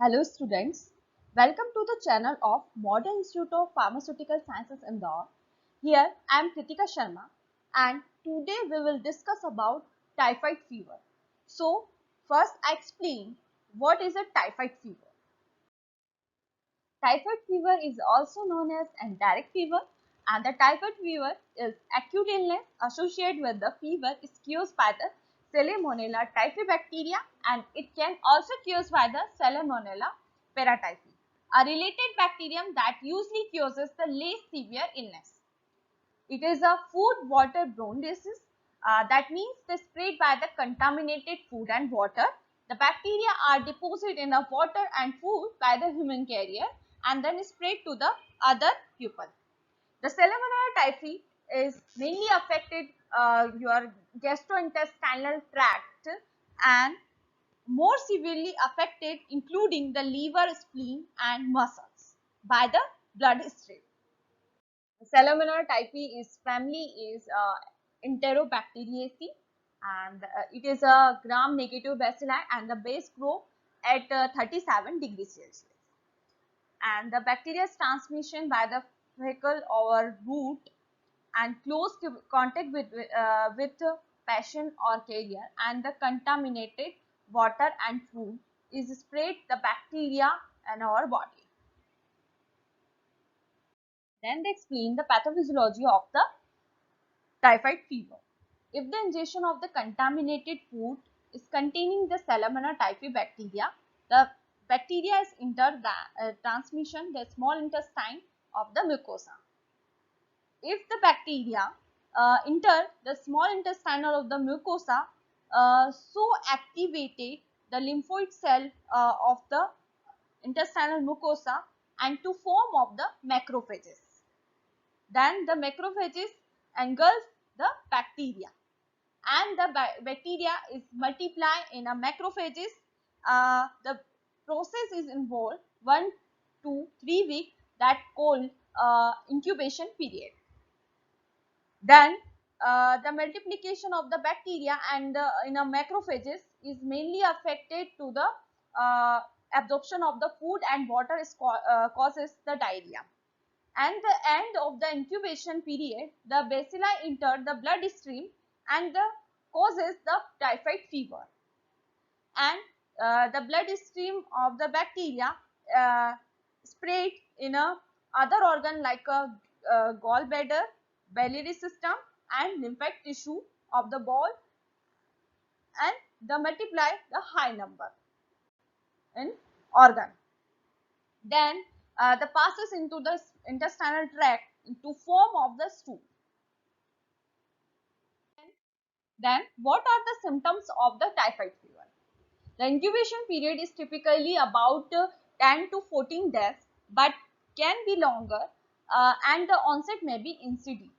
Hello students, welcome to the channel of Modern Institute of Pharmaceutical Sciences Indore. Here I am Kritika Sharma and today we will discuss about typhoid fever. So first I explain what is a typhoid fever. Typhoid fever is also known as enteric fever and the typhoid fever is acute illness associated with the fever is caused by the Salmonella typhi bacteria and it can also caused by the Salmonella paratyphi, a related bacterium that usually causes the less severe illness. It is a food-water borne disease. That means they spread by the contaminated food and water. The bacteria are deposited in the water and food by the human carrier and then spread to the other people. The Salmonella typhi is mainly affected your gastrointestinal tract and more severely affected including the liver, spleen and muscles by the bloodstream. Salmonella typhi is family is Enterobacteriaceae and it is a gram-negative bacilli and the base grow at 37 degrees Celsius. And the bacteria's transmission by the fecal or root and close contact with patient or carrier and the contaminated water and food is spread the bacteria in our body. Then they explain the pathophysiology of the typhoid fever. If the ingestion of the contaminated food is containing the Salmonella typhi bacteria, the bacteria is enter the transmission the small intestine of the mucosa. If the bacteria enter the small intestine of the mucosa, so activated the lymphoid cell of the intestinal mucosa and to form of the macrophages. Then the macrophages engulf the bacteria and the bacteria is multiply in a macrophages. The process is involved 1 to 3 weeks that called incubation period. Then the multiplication of the bacteria and in a macrophages is mainly affected to the absorption of the food and water is causes the diarrhea. And the end of the incubation period, the bacilli enter the bloodstream and the causes the typhoid fever. And the bloodstream of the bacteria spread in a other organ like a gallbladder, biliary system and lymphatic tissue of the bowel and the multiply the high number in organ. Then the passes into the intestinal tract into form of the stool. Then what are the symptoms of the typhoid fever? The incubation period is typically about 10 to 14 days but can be longer and the onset may be insidious.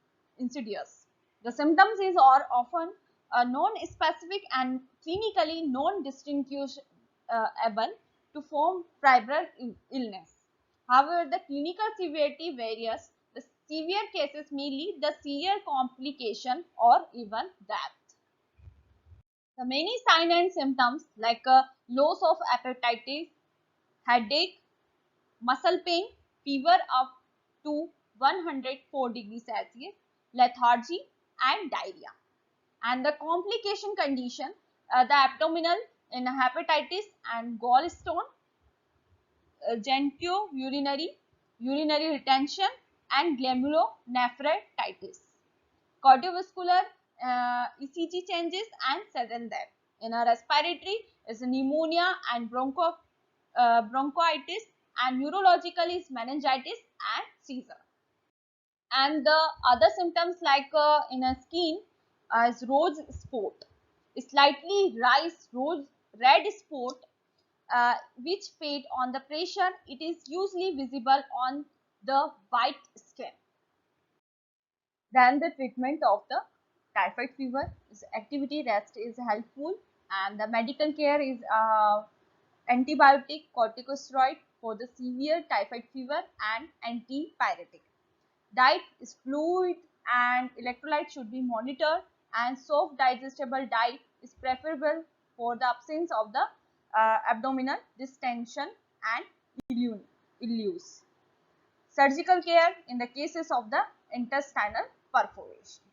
The symptoms are often non-specific and clinically non-distinguishable to form febrile illness. However, the clinical severity varies. The severe cases may lead to severe complication or even death. The many signs and symptoms like loss of appetite, headache, muscle pain, fever up to 104 degrees Celsius, lethargy and diarrhea. And the complication condition, the abdominal in hepatitis and gallstone, urinary retention and glomerulonephritis. Cardiovascular ECG changes and sudden death. In a respiratory is pneumonia and bronchitis and neurological is meningitis and seizure. And the other symptoms like in a skin is rose spot, slightly rose red spot which fade on the pressure. It is usually visible on the white skin. Then the treatment of the typhoid fever is activity rest is helpful and the medical care is antibiotic, corticosteroid for the severe typhoid fever and antipyretic. Diet is fluid and electrolyte should be monitored and soft digestible diet is preferable for the absence of the abdominal distension and ileus. Surgical care in the cases of the intestinal perforation.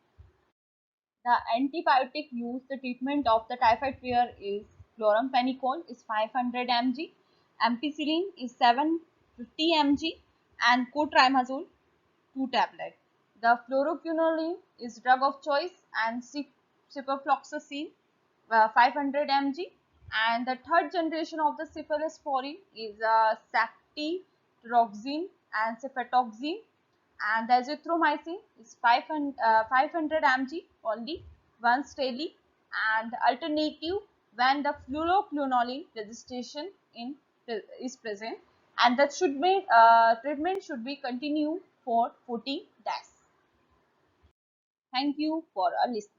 The antibiotic used the treatment of the typhoid fever is chloramphenicol is 500 mg, ampicillin is 750 mg, and cotrimazole 2 tablet. The fluoroquinolone is drug of choice and ciprofloxacin 500 mg, and the third generation of the cephalosporin is ceftriaxone and cefatoxime, and the azithromycin is 500 mg only once daily, and alternative when the fluoroquinolone registration is present, and that should be treatment should be continued for 14 days. Thank you for listening.